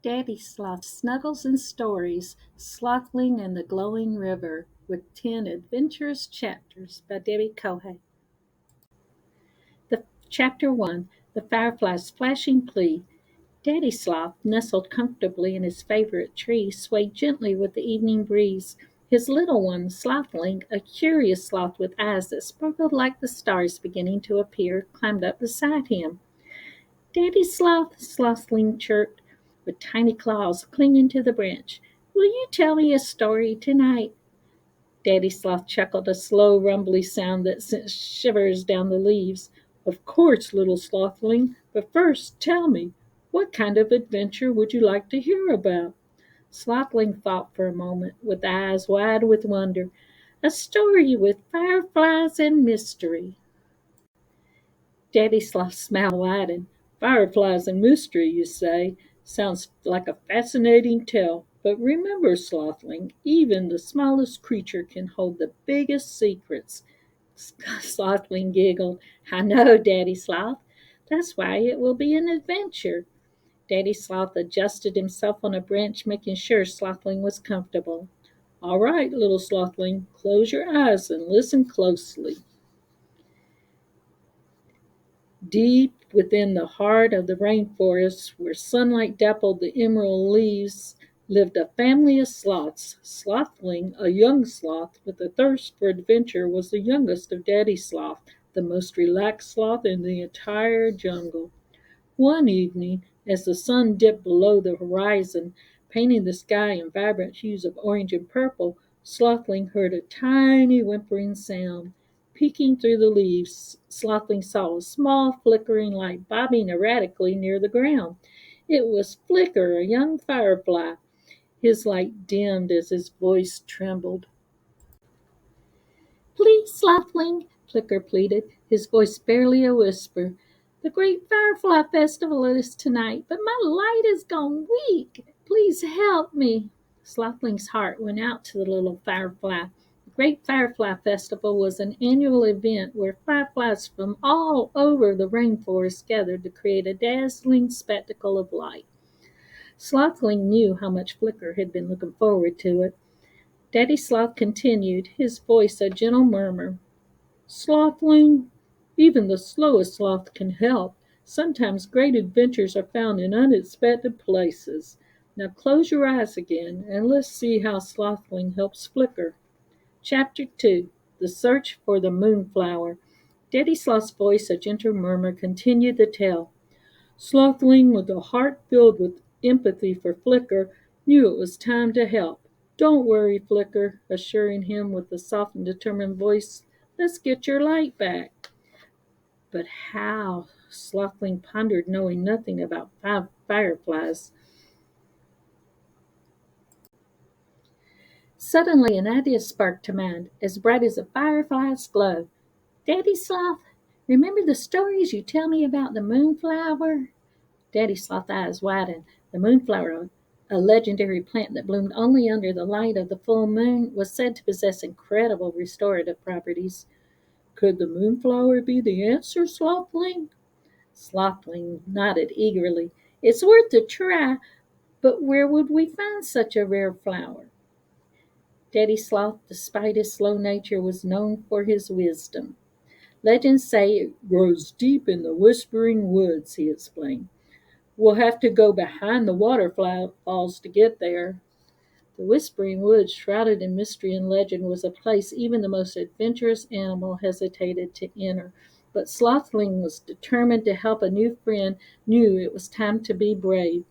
DaddySloth's Snuggles and Stories, Sloth-Ling and the Glowing River, with 10 adventurous chapters by Debbie Cohey. Chapter 1, The Firefly's Flashing Plea. Daddy Sloth, nestled comfortably in his favorite tree, swayed gently with the evening breeze. His little one, Sloth-Ling, a curious sloth with eyes that sparkled like the stars beginning to appear, climbed up beside him. "Daddy Sloth," Sloth-Ling chirped, with tiny claws clinging to the branch, "will you tell me a story tonight?" Daddy Sloth chuckled, a slow, rumbly sound that sent shivers down the leaves. "Of course, little Sloth-Ling, but first tell me, what kind of adventure would you like to hear about?" Sloth-Ling thought for a moment, with eyes wide with wonder. "A story with fireflies and mystery." Daddy Sloth's smile widened. "Fireflies and mystery, you say? Sounds like a fascinating tale. But remember, Slothling, even the smallest creature can hold the biggest secrets." Slothling giggled. "I know, Daddy Sloth. That's why it will be an adventure." Daddy Sloth adjusted himself on a branch, making sure Slothling was comfortable. "All right, little Slothling, close your eyes and listen closely." Deep within the heart of the rainforest, where sunlight dappled the emerald leaves, lived a family of sloths. Sloth-Ling, a young sloth with a thirst for adventure, was the youngest of Daddy Sloth, the most relaxed sloth in the entire jungle. One evening, as the sun dipped below the horizon, painting the sky in vibrant hues of orange and purple, Sloth-Ling heard a tiny whimpering sound. Peeking through the leaves, Sloth-Ling saw a small flickering light bobbing erratically near the ground. It was Flicker, a young firefly. His light dimmed as his voice trembled. "Please, Sloth-Ling," Flicker pleaded, his voice barely a whisper. "The great Firefly Festival is tonight, but my light has gone weak. Please help me." Sloth-Ling's heart went out to the little firefly. The Great Firefly Festival was an annual event where fireflies from all over the rainforest gathered to create a dazzling spectacle of light. Sloth-Ling knew how much Flicker had been looking forward to it. Daddy Sloth continued, his voice a gentle murmur. "Slothling, even the slowest sloth can help. Sometimes great adventures are found in unexpected places. Now close your eyes again, and let's see how Slothling helps Flicker." Chapter 2, The Search for the Moonflower. Daddy Sloth's voice, a gentle murmur, continued the tale. "Slothling, with a heart filled with empathy for Flicker, knew it was time to help. 'Don't worry, Flicker,' assuring him with a soft and determined voice. 'Let's get your light back.'" But how? Slothling pondered, knowing nothing about fireflies. Suddenly an idea sparked to mind, as bright as a firefly's glow. "Daddy Sloth, remember the stories you tell me about the moonflower?" Daddy Sloth's eyes widened. The moonflower, a legendary plant that bloomed only under the light of the full moon, was said to possess incredible restorative properties. "Could the moonflower be the answer, Slothling?" Slothling nodded eagerly. "It's worth a try, but where would we find such a rare flower?" Daddy Sloth, despite his slow nature, was known for his wisdom. "Legends say it grows deep in the Whispering Woods," he explained. "We'll have to go behind the waterfalls to get there." The Whispering Woods, shrouded in mystery and legend, was a place even the most adventurous animal hesitated to enter. But Slothling was determined to help a new friend, knew it was time to be brave.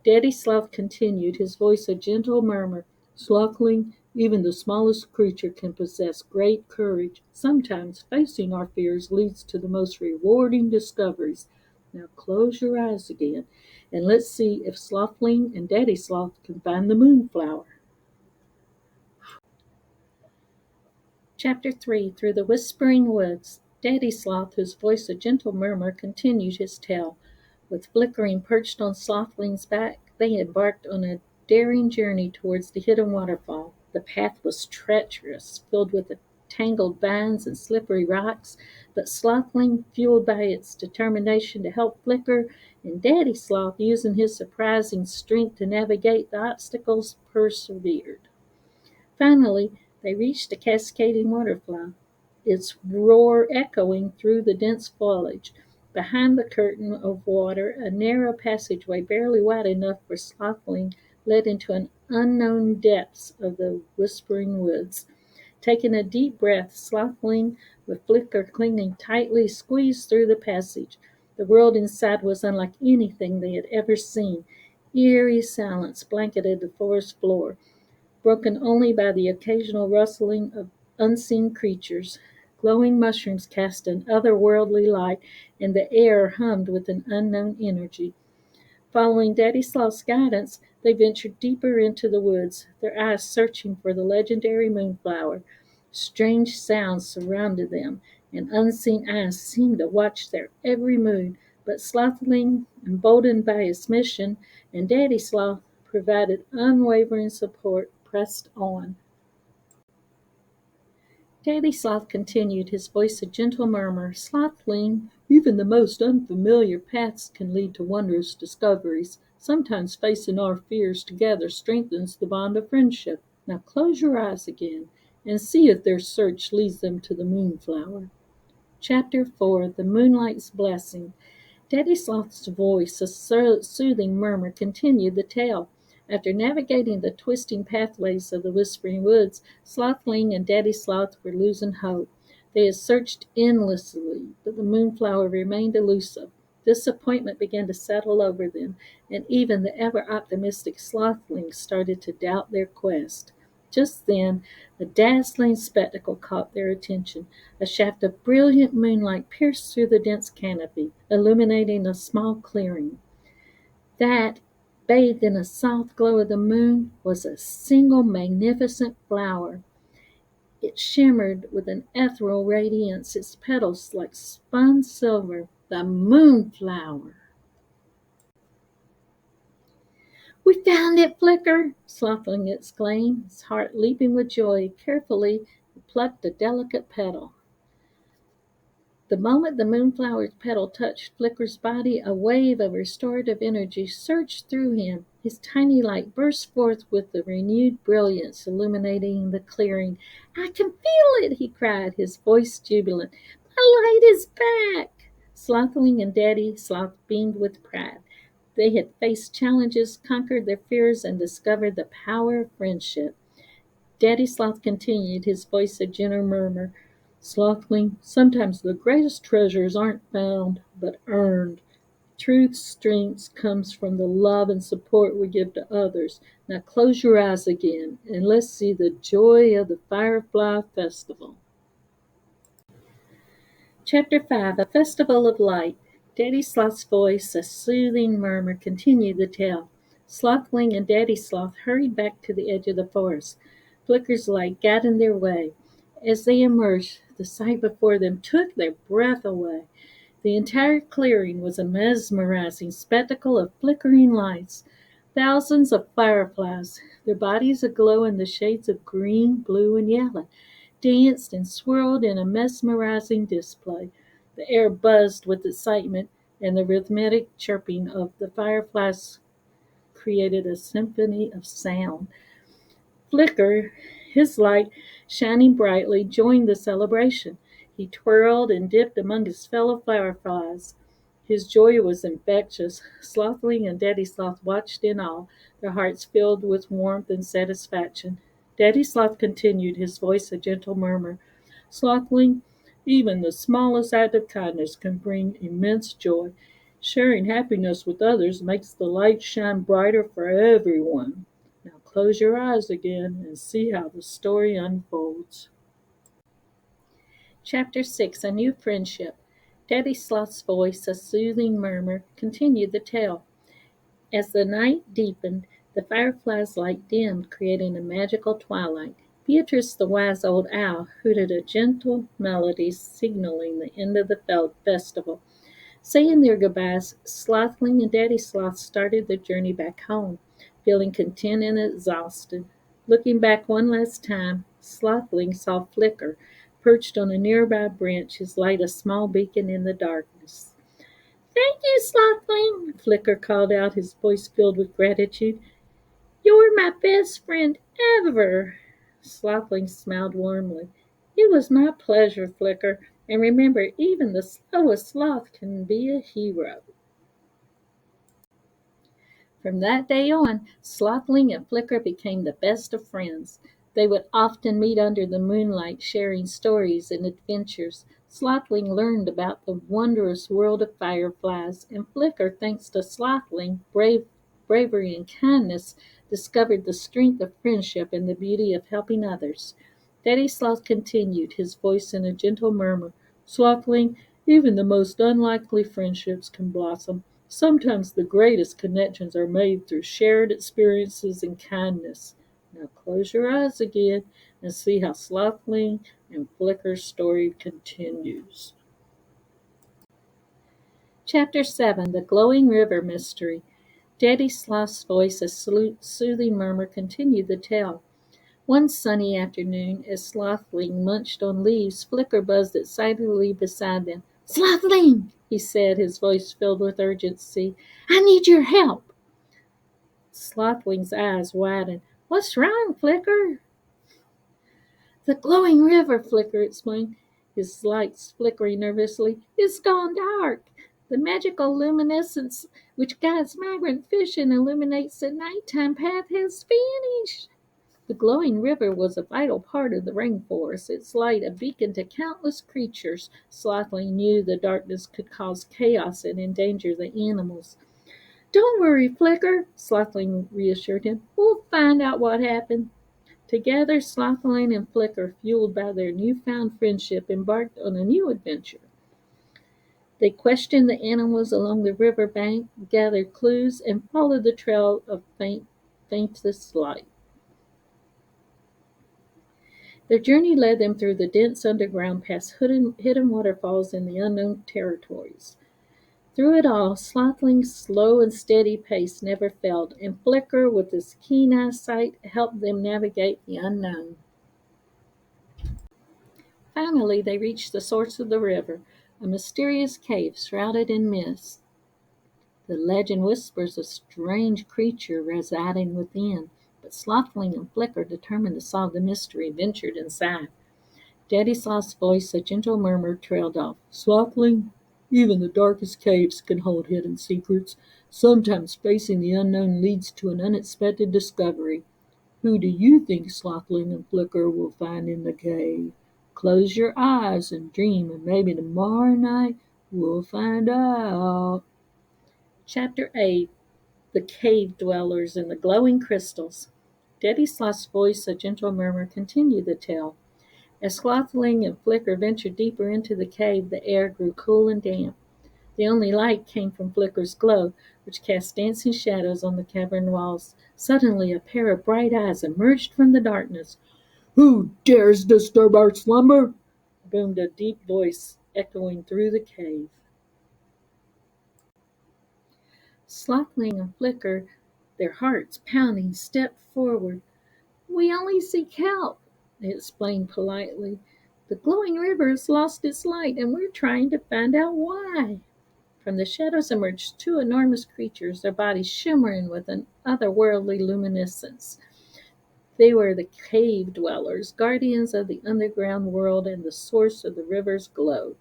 Daddy Sloth continued, his voice a gentle murmur. "Slothling, even the smallest creature can possess great courage. Sometimes facing our fears leads to the most rewarding discoveries. Now close your eyes again, and let's see if Slothling and Daddy Sloth can find the moonflower." Chapter 3, Through the Whispering Woods. Daddy Sloth, whose voice a gentle murmur, continued his tale. With Flickering perched on Slothling's back, they embarked on a daring journey towards the hidden waterfall. The path was treacherous, filled with tangled vines and slippery rocks, but Slothling, fueled by its determination to help Flicker, and Daddy Sloth, using his surprising strength to navigate the obstacles, persevered. Finally, they reached a cascading waterfall, its roar echoing through the dense foliage. Behind the curtain of water, a narrow passageway, barely wide enough for Sloth-Ling, led into an unknown depths of the whispering woods. Taking a deep breath, Sloth-Ling, with Flicker clinging tightly, squeezed through the passage. The world inside was unlike anything they had ever seen. Eerie silence blanketed the forest floor, broken only by the occasional rustling of unseen creatures. Glowing mushrooms cast an otherworldly light, and the air hummed with an unknown energy. Following Daddy Sloth's guidance, they ventured deeper into the woods, their eyes searching for the legendary moonflower. Strange sounds surrounded them, and unseen eyes seemed to watch their every move. But Sloth-Ling, emboldened by his mission, and Daddy Sloth provided unwavering support, pressed on. Daddy Sloth continued, his voice a gentle murmur. Sloth-Ling, even the most unfamiliar paths can lead to wondrous discoveries. Sometimes facing our fears together strengthens the bond of friendship. Now close your eyes again and see if their search leads them to the moonflower. Chapter 4, The Moonlight's Blessing. Daddy Sloth's voice, a soothing murmur, continued the tale. After navigating the twisting pathways of the whispering woods, Sloth-Ling and Daddy Sloth were losing hope. They had searched endlessly, but the moonflower remained elusive. Disappointment began to settle over them, and even the ever-optimistic Sloth-Ling started to doubt their quest. Just then, a dazzling spectacle caught their attention. A shaft of brilliant moonlight pierced through the dense canopy, illuminating a small clearing. That, bathed in a soft glow of the moon, was a single magnificent flower. It shimmered with an ethereal radiance, its petals like spun silver. The moonflower! "We found it, Flicker!" Sloth-Ling exclaimed, his heart leaping with joy. Carefully he plucked a delicate petal. The moment the moonflower's petal touched Flicker's body, a wave of restorative energy surged through him. His tiny light burst forth with a renewed brilliance, illuminating the clearing. "I can feel it!" he cried, his voice jubilant. "My light is back!" Sloth-Ling and Daddy Sloth beamed with pride. They had faced challenges, conquered their fears, and discovered the power of friendship. Daddy Sloth continued, his voice a gentle murmur. "Sloth-Ling, sometimes the greatest treasures aren't found, but earned. Truth's strength comes from the love and support we give to others. Now close your eyes again, and let's see the joy of the Firefly Festival." Chapter 5, A Festival of Light. Daddy Sloth's voice, a soothing murmur, continued the tale. Sloth-Ling and Daddy Sloth hurried back to the edge of the forest, Flicker's light guiding their way. As they emerged, the sight before them took their breath away. The entire clearing was a mesmerizing spectacle of flickering lights. Thousands of fireflies, their bodies aglow in the shades of green, blue, and yellow, danced and swirled in a mesmerizing display. The air buzzed with excitement, and the rhythmic chirping of the fireflies created a symphony of sound. Flicker, his light shining brightly, joined the celebration. He twirled and dipped among his fellow fireflies. His joy was infectious. Sloth-Ling and Daddy Sloth watched in awe, their hearts filled with warmth and satisfaction. Daddy Sloth continued, his voice a gentle murmur. "Sloth-Ling, even the smallest act of kindness can bring immense joy. Sharing happiness with others makes the light shine brighter for everyone. Now close your eyes again and see how the story unfolds." Chapter 6, A New Friendship. Daddy Sloth's voice, a soothing murmur, continued the tale. As the night deepened, the firefly's light dimmed, creating a magical twilight. Beatrice, the wise old owl, hooted a gentle melody signaling the end of the festival. Saying their goodbyes, Sloth-Ling and Daddy Sloth started their journey back home, feeling content and exhausted. Looking back one last time, Sloth-Ling saw Flicker, perched on a nearby branch, his light a small beacon in the darkness. Thank you, Sloth-Ling, Flicker called out, his voice filled with gratitude. You're my best friend ever. Sloth-Ling smiled warmly. It was my pleasure, Flicker, and remember, even the slowest sloth can be a hero. From that day on, Sloth-Ling and Flicker became the best of friends. They would often meet under the moonlight, sharing stories and adventures. Sloth-Ling learned about the wondrous world of fireflies, and Flicker, thanks to Sloth-Ling, bravery and kindness, discovered the strength of friendship and the beauty of helping others. Daddy Sloth continued, his voice in a gentle murmur. Sloth-Ling, even the most unlikely friendships can blossom. Sometimes the greatest connections are made through shared experiences and kindness. Now close your eyes again and see how Sloth-Ling and Flicker's story continues. Chapter 7, The Glowing River Mystery. Daddy Sloth's voice, a soothing murmur, continued the tale. One sunny afternoon, as Sloth-Ling munched on leaves, Flicker buzzed excitedly beside them. Sloth-Ling, he said, his voice filled with urgency. I need your help. Sloth-Ling's eyes widened. What's wrong, Flicker? The glowing river, Flicker explained, his lights flickering nervously. It's gone dark. The magical luminescence which guides migrant fish and illuminates the nighttime path has vanished. The glowing river was a vital part of the rainforest, its light a beacon to countless creatures. Sloth-Ling knew the darkness could cause chaos and endanger the animals. Don't worry, Flicker, Sloth-Ling reassured him. We'll find out what happened. Together, Sloth-Ling and Flicker, fueled by their newfound friendship, embarked on a new adventure. They questioned the animals along the river bank, gathered clues, and followed the trail of faintest light. Their journey led them through the dense underground past hidden waterfalls in the unknown territories. Through it all, Sloth-Ling's slow and steady pace never failed, and Flicker, with his keen eyesight, helped them navigate the unknown. Finally, they reached the source of the river, a mysterious cave shrouded in mist. The legend whispers a strange creature residing within, but Sloth-Ling and Flicker, determined to solve the mystery, ventured inside. DaddySloth's voice, a gentle murmur, trailed off. Sloth-Ling, even the darkest caves can hold hidden secrets. Sometimes facing the unknown leads to an unexpected discovery. Who do you think Sloth-Ling and Flicker will find in the cave? Close your eyes and dream, and maybe tomorrow night we'll find out. Chapter 8, The Cave Dwellers and the Glowing Crystals. DaddySloth's voice, a gentle murmur, continued the tale. As Sloth-Ling and Flicker ventured deeper into the cave, the air grew cool and damp. The only light came from Flicker's glow, which cast dancing shadows on the cavern walls. Suddenly, a pair of bright eyes emerged from the darkness. Who dares disturb our slumber? Boomed a deep voice, echoing through the cave. Sloth-Ling and Flicker, their hearts pounding, stepped forward. We only seek help, they explained politely. The glowing river has lost its light, and we're trying to find out why. From the shadows emerged two enormous creatures, their bodies shimmering with an otherworldly luminescence. They were the cave dwellers, guardians of the underground world and the source of the river's glow.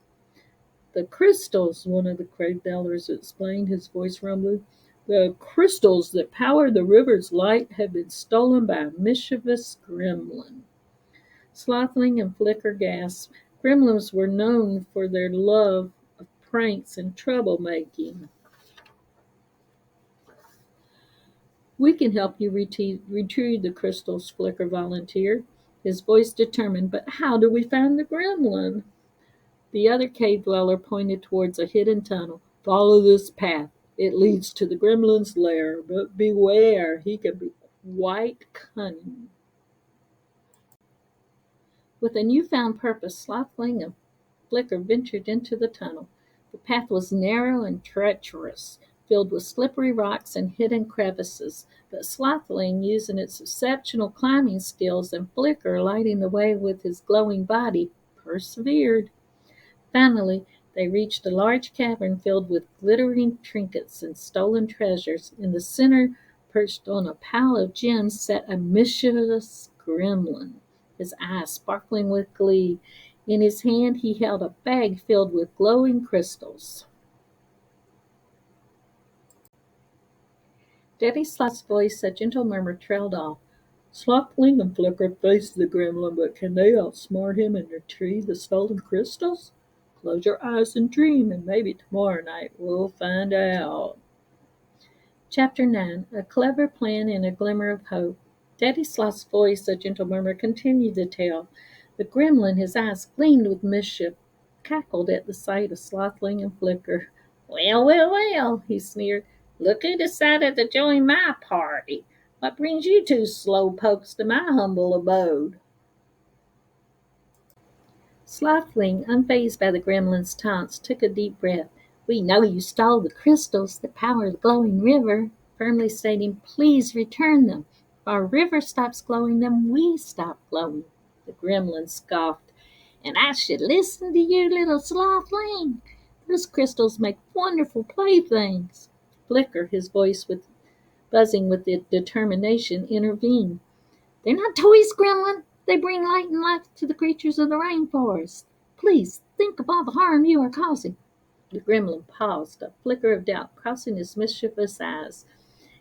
The crystals, one of the cave dwellers explained, his voice rumbling. The crystals that power the river's light have been stolen by a mischievous gremlin. Sloth-Ling and Flicker gasped. Gremlins were known for their love of pranks and troublemaking. We can help you retrieve the crystals, Flicker volunteered, his voice determined. But how do we find the gremlin? The other cave dweller pointed towards a hidden tunnel. Follow this path. It leads to the gremlin's lair, but beware, he can be quite cunning. With a newfound purpose, Sloth-Ling and Flicker ventured into the tunnel. The path was narrow and treacherous, filled with slippery rocks and hidden crevices, but Sloth-Ling, using its exceptional climbing skills, and Flicker, lighting the way with his glowing body, persevered. Finally, They reached a large cavern filled with glittering trinkets and stolen treasures. In the center, perched on a pile of gems, sat a mischievous gremlin, his eyes sparkling with glee. In his hand he held a bag filled with glowing crystals. Daddy Sloth's voice, a gentle murmur, trailed off. Sloth-Ling and Flicker faced the gremlin, but can they outsmart him and retrieve the stolen crystals? Close your eyes and dream, and maybe tomorrow night we'll find out. Chapter 9. A Clever Plan and a Glimmer of Hope. Daddy Sloth's voice, a gentle murmur, continued the tale. The gremlin, his eyes gleamed with mischief, cackled at the sight of Sloth-Ling and Flicker. Well, well, well, he sneered. Look who decided to join my party. What brings you two slow pokes to my humble abode? Sloth-Ling, unfazed by the gremlin's taunts, took a deep breath. We know you stole the crystals that power the glowing river, firmly stating, please return them. If our river stops glowing, then we stop glowing. The gremlin scoffed. And I should listen to you, little Sloth-Ling. Those crystals make wonderful playthings. Flicker, his voice buzzing with determination, intervened. They're not toys, Gremlin. They bring light and life to the creatures of the rainforest. Please think of all the harm you are causing. The gremlin paused, a flicker of doubt crossing his mischievous eyes.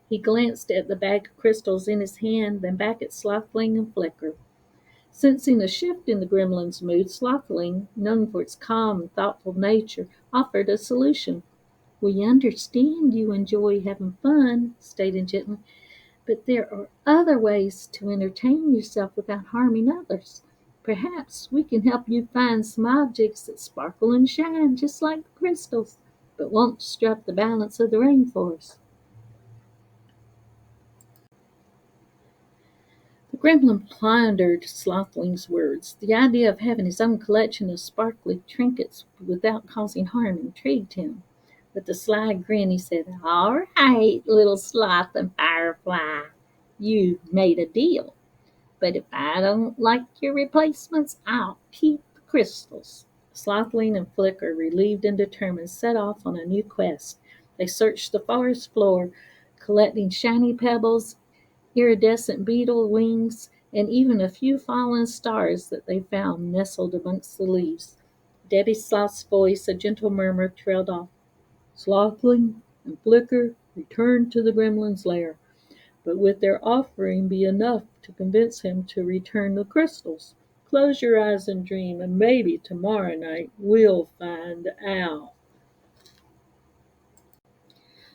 He glanced at the bag of crystals in his hand, then back at Sloth-Ling and Flicker. Sensing a shift in the gremlin's mood, Sloth-Ling, known for its calm and thoughtful nature, offered a solution. We understand you enjoy having fun, stated gently, but there are other ways to entertain yourself without harming others. Perhaps we can help you find some objects that sparkle and shine just like the crystals, but won't disrupt the balance of the rainforest. The gremlin pondered Sloth-Ling's words. The idea of having his own collection of sparkly trinkets without causing harm intrigued him. With a sly grin, he said, All right, little Sloth and Firefly, you've made a deal. But if I don't like your replacements, I'll keep the crystals. Sloth-Ling and Flicker, relieved and determined, set off on a new quest. They searched the forest floor, collecting shiny pebbles, iridescent beetle wings, and even a few fallen stars that they found nestled amongst the leaves. Daddy Sloth's voice, a gentle murmur, trailed off. Sloth-Ling and Flicker returned to the gremlin's lair, but would their offering be enough to convince him to return the crystals? Close your eyes and dream, and maybe tomorrow night we'll find out.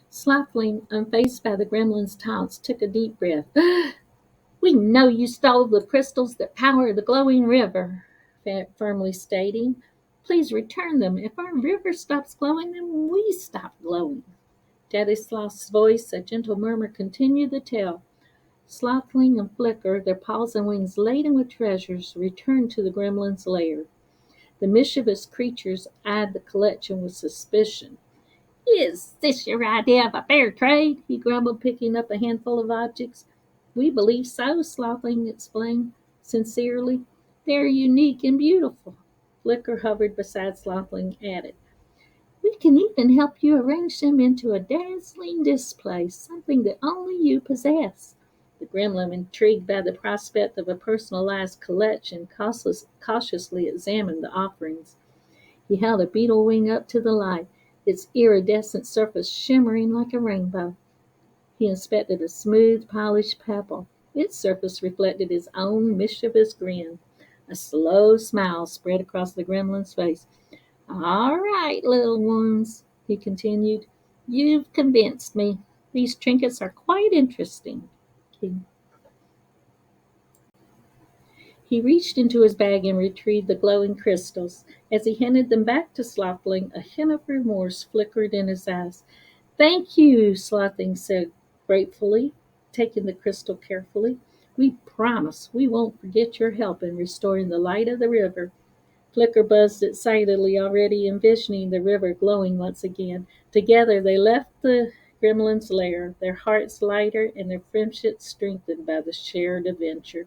Sloth-Ling, unfazed by the gremlin's taunts, took a deep breath. We know you stole the crystals that power the glowing river, firmly stating. Please return them. If our river stops glowing, then we stop glowing. Daddy Sloth's voice, a gentle murmur, continued the tale. Sloth-Ling and Flicker, their paws and wings laden with treasures, returned to the gremlin's lair. The mischievous creatures eyed the collection with suspicion. Is this your idea of a fair trade? He grumbled, picking up a handful of objects. We believe so, Sloth-Ling explained sincerely. They're unique and beautiful. Flicker hovered beside Sloth-Ling, added, We can even help you arrange them into a dazzling display, something that only you possess. The gremlin, intrigued by the prospect of a personalized collection, cautiously examined the offerings. He held a beetle wing up to the light, its iridescent surface shimmering like a rainbow. He inspected a smooth, polished pebble. Its surface reflected his own mischievous grin. A slow smile spread across the gremlin's face. All right, little ones, he continued. You've convinced me. These trinkets are quite interesting. He He reached into his bag and retrieved the glowing crystals. As he handed them back to Sloth-Ling, a hint of remorse flickered in his eyes. Thank you, Sloth-Ling said gratefully, taking the crystal carefully. We promise we won't forget your help in restoring the light of the river. Flicker buzzed excitedly, already envisioning the river glowing once again. Together they left the gremlin's lair, their hearts lighter and their friendship strengthened by the shared adventure.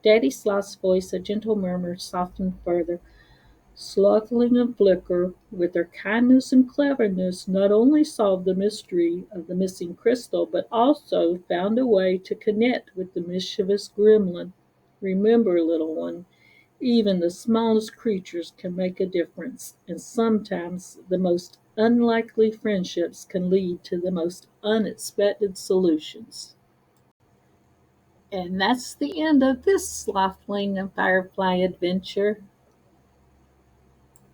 Daddy Sloth's voice, a gentle murmur, softened further. Sloth-Ling and Flicker, with their kindness and cleverness, not only solved the mystery of the missing crystal, but also found a way to connect with the mischievous gremlin. Remember, little one, even the smallest creatures can make a difference, and sometimes the most unlikely friendships can lead to the most unexpected solutions. And that's the end of this Sloth-Ling and Firefly adventure.